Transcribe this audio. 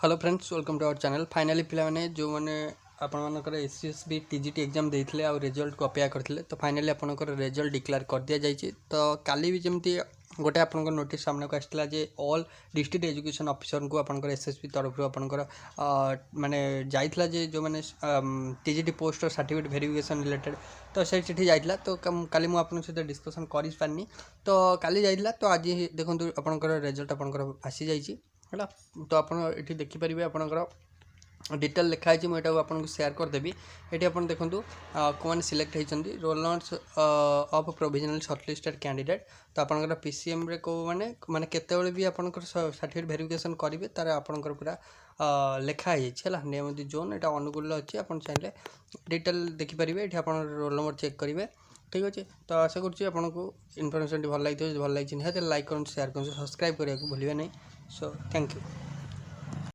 Hello friends welcome to our channel. Finally पे जो मैंने आपर एसएसबी टीजीटी एग्जाम देते आउ रिजल्ट को अपेक्षा करते तो फाइनाली आपंकर रिजल्ट डिक्लेयर कर दि जाए। तो काली भी जमी गोटे आप नोटिस सामने को आसाला जे ऑल डिस्ट्रिक्ट एजुकेशन ऑफिसर को आपंकर एसएसबी तरफ आपंकर माने जाइला जे जो मैंने TGT post certificate verification related तो से चिठी जाइला। तो काली मुझे आपन सहित डिस्कसन कर पारनी तो काली जाइला। तो आज देखो आपंकर रिजल्ट आपंकर आसी जाइए है। तो आपड़ी देखिपारे आपंकर डिटेल लिखाई मुझे आपको सेयार करदेवी। ये आप देखूँ कौन सिलेक्ट होती roll number of provisional shortlisted candidate. तो आपंकर पीसीएम रे को माने केतेबेले भी आपंकर सर्टिफिकेट वेरिफिकेशन करेंगे तार आपंकर पूरा लिखाई है नेम दी जोन यहाँ अनुकूल अच्छी आप चाहिए डिटेल देखिपारे। ये आप रोल नंबर चेक करेंगे ठीक अच्छे। तो आशा करुँच आपको इनफर्मेशन भल लगी भल लगी निहत लाइक कर शेयर कर सब्सक्राइब करने को भूलें नहीं। So thank you.